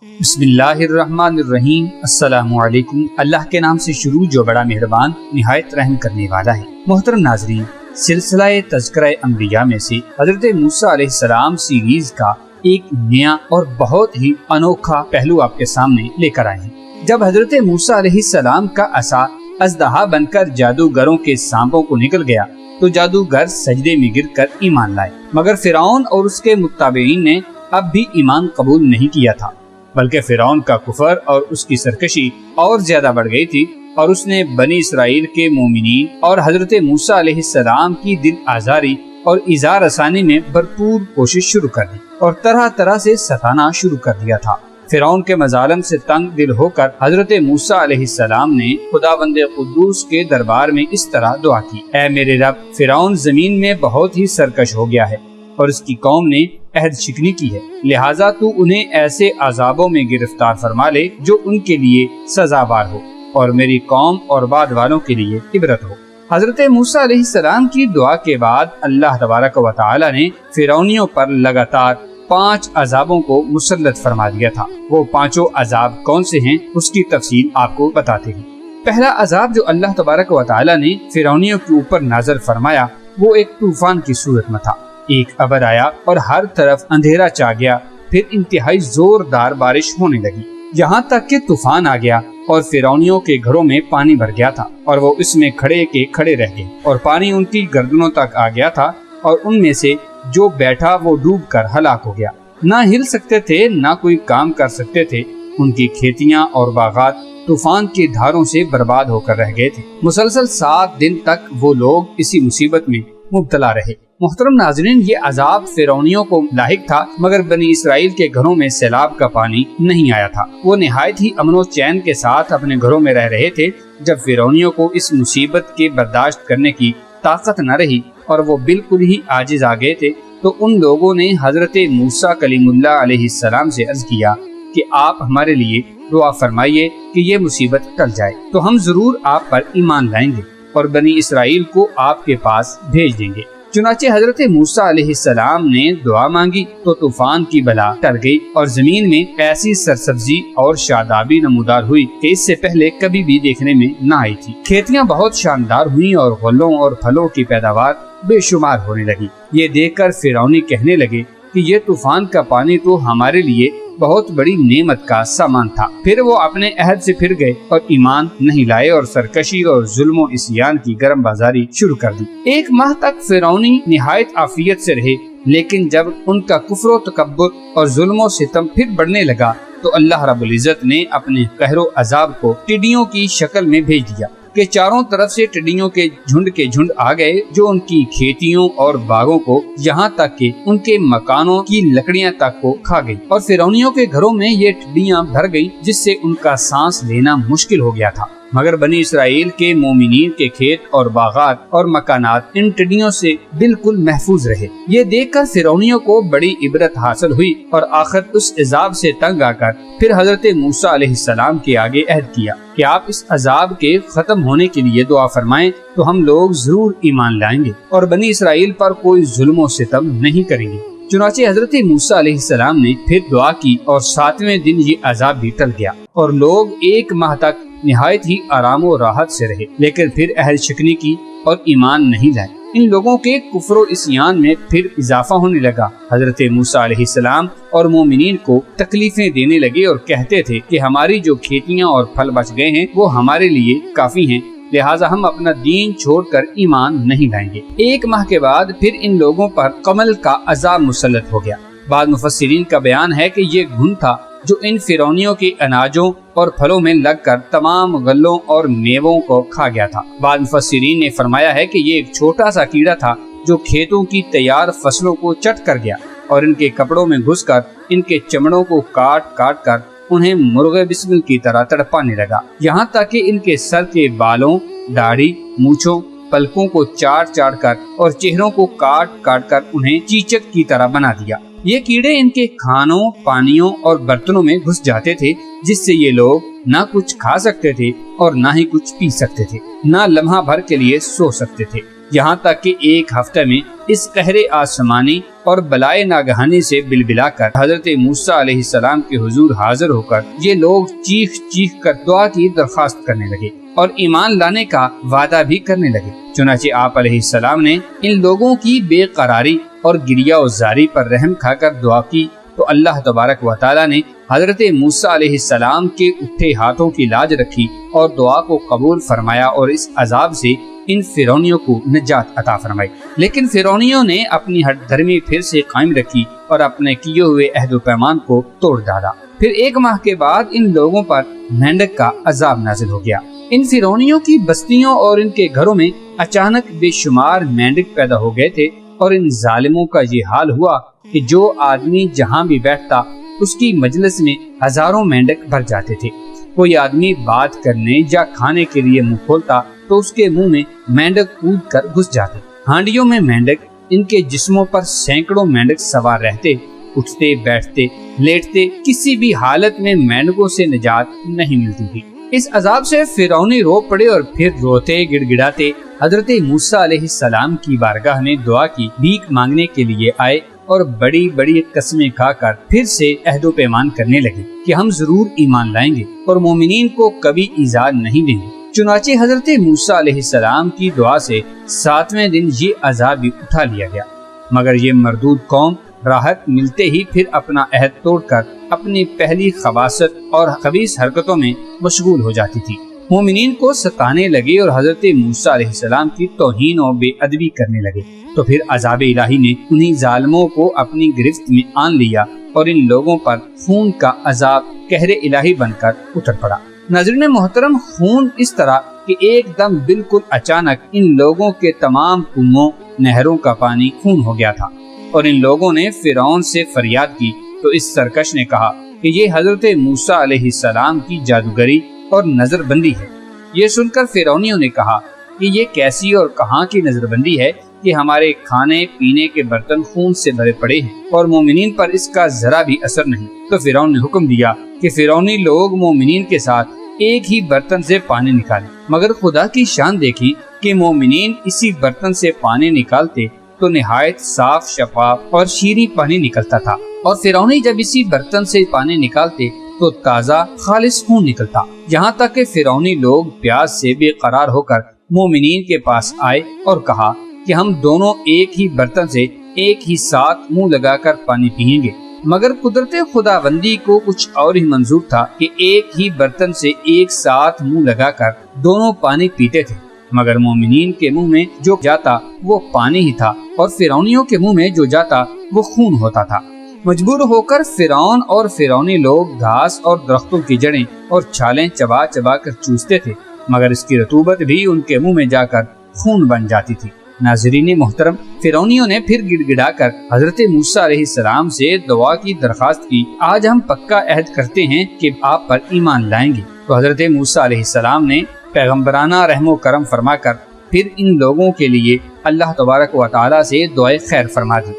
بسم اللہ الرحمن الرحیم۔ السلام علیکم۔ اللہ کے نام سے شروع جو بڑا مہربان نہایت رحم کرنے والا ہے۔ محترم ناظرین، سلسلہ تذکرہ انبیاء میں سے حضرت موسیٰ علیہ السلام سیریز کا ایک نیا اور بہت ہی انوکھا پہلو آپ کے سامنے لے کر آئے ہیں۔ جب حضرت موسیٰ علیہ السلام کا عصا اژدہا بن کر جادوگروں کے سانپوں کو نکل گیا تو جادوگر سجدے میں گر کر ایمان لائے، مگر فرعون اور اس کے متبعین نے اب بھی ایمان قبول نہیں کیا تھا، بلکہ فرعون کا کفر اور اس کی سرکشی اور زیادہ بڑھ گئی تھی، اور اس نے بنی اسرائیل کے مومنین اور حضرت موسیٰ علیہ السلام کی دل آزاری اور ایذا رسانی میں بھرپور کوشش شروع کر دی اور طرح طرح سے ستانا شروع کر دیا تھا۔ فرعون کے مظالم سے تنگ دل ہو کر حضرت موسیٰ علیہ السلام نے خداوند قدوس کے دربار میں اس طرح دعا کی: اے میرے رب، فرعون زمین میں بہت ہی سرکش ہو گیا ہے اور اس کی قوم نے عہد شکنی کی ہے، لہٰذا تو انہیں ایسے عذابوں میں گرفتار فرما لے جو ان کے لیے سزاوار ہو اور میری قوم اور بعد والوں کے لیے عبرت ہو۔ حضرت موسیٰ علیہ السلام کی دعا کے بعد اللہ تبارک و تعالی نے فرعونیوں پر لگاتار 5 عذابوں کو مسلط فرما دیا تھا۔ وہ 5 عذاب کون سے ہیں اس کی تفصیل آپ کو بتاتے ہیں۔ پہلا عذاب جو اللہ تبارک و تعالی نے فرعونیوں کے اوپر نازل فرمایا وہ ایک طوفان کی صورت میں تھا۔ ایک ابر آیا اور ہر طرف اندھیرا چھا گیا، پھر انتہائی زوردار بارش ہونے لگی، یہاں تک کہ طوفان آ گیا اور فرعونیوں کے گھروں میں پانی بھر گیا تھا اور وہ اس میں کھڑے کے کھڑے رہ گئے، اور پانی ان کی گردنوں تک آ گیا تھا، اور ان میں سے جو بیٹھا وہ ڈوب کر ہلاک ہو گیا۔ نہ ہل سکتے تھے، نہ کوئی کام کر سکتے تھے، ان کی کھیتیاں اور باغات طوفان کی دھاروں سے برباد ہو کر رہ گئے تھے۔ مسلسل 7 دن تک وہ لوگ اسی مصیبت میں مبتلا رہے۔ محترم ناظرین، یہ عذاب فرعونیوں کو لاحق تھا، مگر بنی اسرائیل کے گھروں میں سیلاب کا پانی نہیں آیا تھا۔ وہ نہایت ہی امن و چین کے ساتھ اپنے گھروں میں رہ رہے تھے۔ جب فرعونیوں کو اس مصیبت کے برداشت کرنے کی طاقت نہ رہی اور وہ بالکل ہی عاجز آ گئے تھے، تو ان لوگوں نے حضرت موسیٰ کلیم اللہ علیہ السلام سے عرض کیا کہ آپ ہمارے لیے دعا فرمائیے کہ یہ مصیبت ٹل جائے تو ہم ضرور آپ پر ایمان لائیں گے اور بنی اسرائیل کو آپ کے پاس بھیج دیں گے۔ چنانچہ حضرت موسیٰ علیہ السلام نے دعا مانگی تو طوفان کی بلا ٹل گئی اور زمین میں ایسی سرسبزی اور شادابی نمودار ہوئی کہ اس سے پہلے کبھی بھی دیکھنے میں نہ آئی تھی۔ کھیتیاں بہت شاندار ہوئیں اور غلوں اور پھلوں کی پیداوار بے شمار ہونے لگی۔ یہ دیکھ کر فرعونی کہنے لگے کہ یہ طوفان کا پانی تو ہمارے لیے بہت بڑی نعمت کا سامان تھا۔ پھر وہ اپنے عہد سے پھر گئے اور ایمان نہیں لائے اور سرکشی اور ظلم و عصیان کی گرم بازاری شروع کر دی۔ 1 ماہ تک فرعونی نہایت عافیت سے رہے، لیکن جب ان کا کفر و تکبر اور ظلم و ستم پھر بڑھنے لگا تو اللہ رب العزت نے اپنے قہر و عذاب کو ٹڈیوں کی شکل میں بھیج دیا کہ چاروں طرف سے ٹڈیوں کے جھنڈ آ گئے جو ان کی کھیتیوں اور باغوں کو، یہاں تک کہ ان کے مکانوں کی لکڑیاں تک کو کھا گئی، اور فرعونیوں کے گھروں میں یہ ٹڈیاں بھر گئی جس سے ان کا سانس لینا مشکل ہو گیا تھا۔ مگر بنی اسرائیل کے مومنین کے کھیت اور باغات اور مکانات ان ٹڈیوں سے بالکل محفوظ رہے۔ یہ دیکھ کر فرعونیوں کو بڑی عبرت حاصل ہوئی اور آخر اس عذاب سے تنگ آ کر پھر حضرت موسیٰ علیہ السلام کے آگے عہد کیا کہ آپ اس عذاب کے ختم ہونے کے لیے دعا فرمائیں تو ہم لوگ ضرور ایمان لائیں گے اور بنی اسرائیل پر کوئی ظلم و ستم نہیں کریں گے۔ چنانچہ حضرت موسیٰ علیہ السلام نے پھر دعا کی اور 7ویں دن یہ عذاب بھی ٹل گیا اور لوگ 1 ماہ تک نہایت ہی آرام و راحت سے رہے، لیکن پھر عہد شکنی کی اور ایمان نہیں لائے۔ ان لوگوں کے کفر و عصیان میں پھر اضافہ ہونے لگا۔ حضرت موسیٰ علیہ السلام اور مومنین کو تکلیفیں دینے لگے اور کہتے تھے کہ ہماری جو کھیتیاں اور پھل بچ گئے ہیں وہ ہمارے لیے کافی ہیں، لہٰذا ہم اپنا دین چھوڑ کر ایمان نہیں لائیں گے۔ 1 ماہ کے بعد پھر ان لوگوں پر قمل کا عذاب مسلط ہو گیا۔ بعض مفسرین کا بیان ہے کہ یہ گھن تھا جو ان فرعونیوں کے اناجوں اور پھلوں میں لگ کر تمام غلوں اور میووں کو کھا گیا تھا۔ بعض مفسرین نے فرمایا ہے کہ یہ ایک چھوٹا سا کیڑا تھا جو کھیتوں کی تیار فصلوں کو چٹ کر گیا اور ان کے کپڑوں میں گھس کر ان کے چمڑوں کو کاٹ کاٹ کر انہیں مرغ بسمل کی طرح تڑپانے لگا، یہاں تک کہ ان کے سر کے بالوں، داڑھی، مونچھوں، پلکوں کو چاٹ چاٹ کر اور چہروں کو کاٹ کاٹ کر انہیں چیچک کی طرح بنا دیا۔ یہ کیڑے ان کے کھانوں، پانیوں اور برتنوں میں گھس جاتے تھے، جس سے یہ لوگ نہ کچھ کھا سکتے تھے اور نہ ہی کچھ پی سکتے تھے، نہ لمحہ بھر کے لیے سو سکتے تھے۔ یہاں تک کہ ایک ہفتہ میں اس قہر آسمانی اور بلائے ناگہانی سے بلبلا کر حضرت موسیٰ علیہ السلام کے حضور حاضر ہو کر یہ لوگ چیخ چیخ کر دعا کی درخواست کرنے لگے اور ایمان لانے کا وعدہ بھی کرنے لگے۔ چنانچہ آپ علیہ السلام نے ان لوگوں کی بے قراری اور گریا و زاری پر رحم کھا کر دعا کی تو اللہ تبارک و تعالیٰ نے حضرت موسیٰ علیہ السلام کے اٹھے ہاتھوں کی لاج رکھی اور دعا کو قبول فرمایا اور اس عذاب سے ان فرعونیوں کو نجات عطا فرمائی۔ لیکن فرعونیوں نے اپنی ہٹ دھرمی پھر سے قائم رکھی اور اپنے کیے ہوئے عہد و پیمان کو توڑ ڈالا۔ پھر 1 ماہ کے بعد ان لوگوں پر مینڈک کا عذاب نازل ہو گیا۔ ان فرعونیوں کی بستیوں اور ان کے گھروں میں اچانک بے شمار مینڈک پیدا ہو گئے تھے اور ان ظالموں کا یہ حال ہوا کہ جو آدمی جہاں بھی بیٹھتا اس کی مجلس میں ہزاروں مینڈک بھر جاتے تھے۔ کوئی آدمی بات کرنے یا کھانے کے لیے منہ کھولتا تو اس کے منہ میں مینڈک کود کر گھس جاتے۔ ہانڈیوں میں مینڈک، ان کے جسموں پر سینکڑوں مینڈک سوار رہتے، اٹھتے بیٹھتے لیٹتے، کسی بھی حالت میں مینڈکوں سے نجات نہیں ملتی تھی۔ اس عذاب سے فرعونی رو پڑے اور پھر روتے گڑ گڑاتے حضرت موسیٰ علیہ السلام کی بارگاہ میں دعا کی بھیک مانگنے کے لیے آئے اور بڑی بڑی قسمیں کھا کر پھر سے عہد و پیمان کرنے لگے کہ ہم ضرور ایمان لائیں گے اور مومنین کو کبھی ایذا نہیں دیں گے۔ چنانچہ حضرت موسیٰ علیہ السلام کی دعا سے 7ویں دن یہ عذاب بھی اٹھا لیا گیا، مگر یہ مردود قوم راحت ملتے ہی پھر اپنا عہد توڑ کر اپنی پہلی خباثت اور خبیث حرکتوں میں مشغول ہو جاتی تھی۔ مومنین کو ستانے لگے اور حضرت موسیٰ علیہ السلام کی توہین و بے ادبی کرنے لگے تو پھر عذاب الہی نے انہی ظالموں کو اپنی گرفت میں آن لیا اور ان لوگوں پر خون کا عذاب قہر الہی بن کر اتر پڑا۔ ناظرین محترم، خون اس طرح کہ ایک دم بالکل اچانک ان لوگوں کے تمام کنووں نہروں کا پانی خون ہو گیا تھا اور ان لوگوں نے فرعون سے فریاد کی تو اس سرکش نے کہا کہ یہ حضرت موسیٰ علیہ السلام کی جادوگری اور نظر بندی ہے۔ یہ سن کر فرعونیوں نے کہا کہ یہ کیسی اور کہاں کی نظر بندی ہے کہ ہمارے کھانے پینے کے برتن خون سے بھرے پڑے ہیں اور مومنین پر اس کا ذرا بھی اثر نہیں۔ تو فرعون نے حکم دیا کہ فرعونی لوگ مومنین کے ساتھ ایک ہی برتن سے پانی نکالیں، مگر خدا کی شان دیکھی کہ مومنین اسی برتن سے پانی نکالتے تو نہایت صاف شفاف اور شیریں پانی نکلتا تھا، اور فرعونی جب اسی برتن سے پانی نکالتے تو تازہ خالص خون نکلتا۔ یہاں تک کہ فرعونی لوگ پیاس سے بے قرار ہو کر مومنین کے پاس آئے اور کہا کہ ہم دونوں ایک ہی برتن سے ایک ہی ساتھ منہ لگا کر پانی پیئیں گے، مگر قدرت خداوندی کو کچھ اور ہی منظور تھا کہ ایک ہی برتن سے ایک ساتھ منہ لگا کر دونوں پانی پیتے تھے، مگر مومنین کے منہ میں جو جاتا وہ پانی ہی تھا اور فرعونیوں کے منہ میں جو جاتا وہ خون ہوتا تھا۔ مجبور ہو کر فرعون اور فرعونی لوگ گھاس اور درختوں کی جڑیں اور چھالیں چبا چبا کر چوستے تھے، مگر اس کی رطوبت بھی ان کے منہ میں جا کر خون بن جاتی تھی۔ ناظرین محترم، فرعونیوں نے پھر گڑ گڑا کر حضرت موسیٰ علیہ السلام سے دعا کی درخواست کی، آج ہم پکا عہد کرتے ہیں کہ آپ پر ایمان لائیں گے۔ تو حضرت موسیٰ علیہ السلام نے پیغمبرانہ رحم و کرم فرما کر پھر ان لوگوں کے لیے اللہ تبارک و تعالیٰ سے دعائے خیر فرما دی۔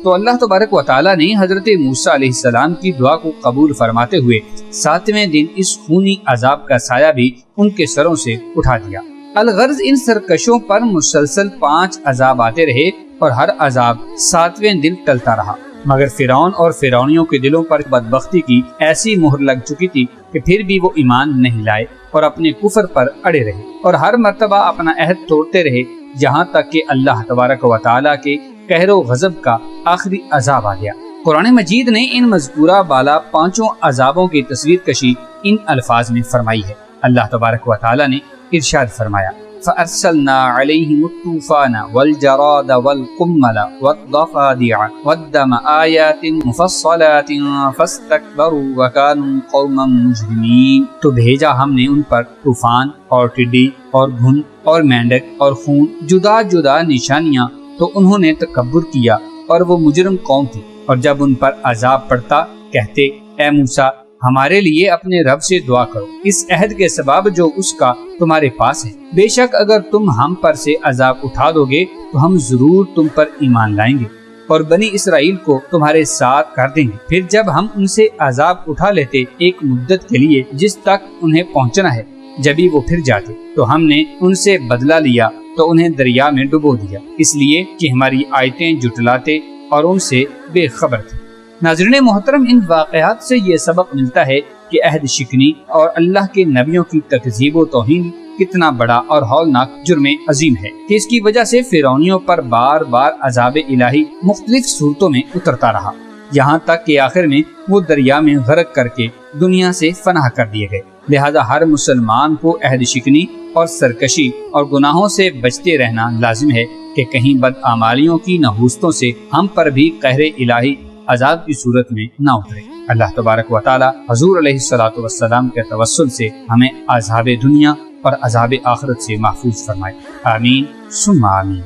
تو اللہ تبارک و تعالیٰ نے حضرت موسیٰ علیہ السلام کی دعا کو قبول فرماتے ہوئے 7ویں دن اس خونی عذاب کا سایہ بھی ان کے سروں سے اٹھا دیا۔ الغرض ان سرکشوں پر مسلسل 5 عذاب آتے رہے اور ہر عذاب 7ویں دن ٹلتا رہا، مگر فرعون اور فرعونیوں کے دلوں پر بدبختی کی ایسی مہر لگ چکی تھی کہ پھر بھی وہ ایمان نہیں لائے اور اپنے کفر پر اڑے رہے اور ہر مرتبہ اپنا عہد توڑتے رہے، جہاں تک کہ اللہ تبارک و تعالیٰ کے قہر و غضب کا آخری عذاب آ گیا۔ قرآن مجید نے ان مذکورہ بالا 5 عذابوں کی تصویر کشی ان الفاظ میں فرمائی ہے۔ اللہ تبارک و تعالیٰ نے ارشاد فرمایا، فَأَرْسَلْنَا عَلَيْهِمُ الطُّوفَانَ وَالْجَرَادَ وَالْقُمَّلَ وَالضَّفَادِعَ وَالدَّمَ آيَاتٍ مُفَصَّلَاتٍ فَاسْتَكْبَرُوا وَكَانُوا قَوْمًا مُجْرِمِينَ۔ تو بھیجا ہم نے ان پر طوفان اور ٹڈی اور گھن اور مینڈک اور خون، جدا جدا نشانیاں، تو انہوں نے تکبر کیا اور وہ مجرم قوم تھی، اور جب ان پر عذاب پڑتا کہتے، اے موسیٰ ہمارے لیے اپنے رب سے دعا کرو اس عہد کے سبب جو اس کا تمہارے پاس ہے، بے شک اگر تم ہم پر سے عذاب اٹھا دو گے تو ہم ضرور تم پر ایمان لائیں گے اور بنی اسرائیل کو تمہارے ساتھ کر دیں گے۔ پھر جب ہم ان سے عذاب اٹھا لیتے ایک مدت کے لیے جس تک انہیں پہنچنا ہے، جبھی وہ پھر جاتے تو ہم نے ان سے بدلہ لیا تو انہیں دریا میں ڈبو دیا، اس لیے کہ ہماری آیتیں جھٹلاتے اور ان سے بے خبر تھے۔ ناظرین محترم، ان واقعات سے یہ سبق ملتا ہے کہ عہد شکنی اور اللہ کے نبیوں کی تکذیب و توہین کتنا بڑا اور ہولناک جرم عظیم ہے کہ اس کی وجہ سے فرعونیوں پر بار بار عذاب الہی مختلف صورتوں میں اترتا رہا، یہاں تک کہ آخر میں وہ دریا میں غرق کر کے دنیا سے فنا کر دیے گئے۔ لہذا ہر مسلمان کو عہد شکنی اور سرکشی اور گناہوں سے بچتے رہنا لازم ہے کہ کہیں بدعمالیوں کی نحوستوں سے ہم پر بھی قہر الہی عذاب کی صورت میں نہ اترے۔ اللہ تبارک و تعالی حضور علیہ الصلوۃ والسلام کے توسل سے ہمیں عذاب دنیا اور عذاب آخرت سے محفوظ فرمائے، آمین ثم آمین۔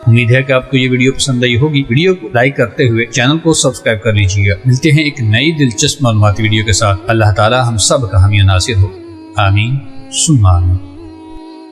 امید ہے کہ آپ کو یہ ویڈیو پسند آئی ہوگی۔ ویڈیو کو لائک کرتے ہوئے چینل کو سبسکرائب کر لیجیے گا۔ ملتے ہیں ایک نئی دلچسپ معلوماتی ویڈیو کے ساتھ۔ اللہ تعالی ہم سب کا حامی و ناصر ہو، آمین ثم آمین۔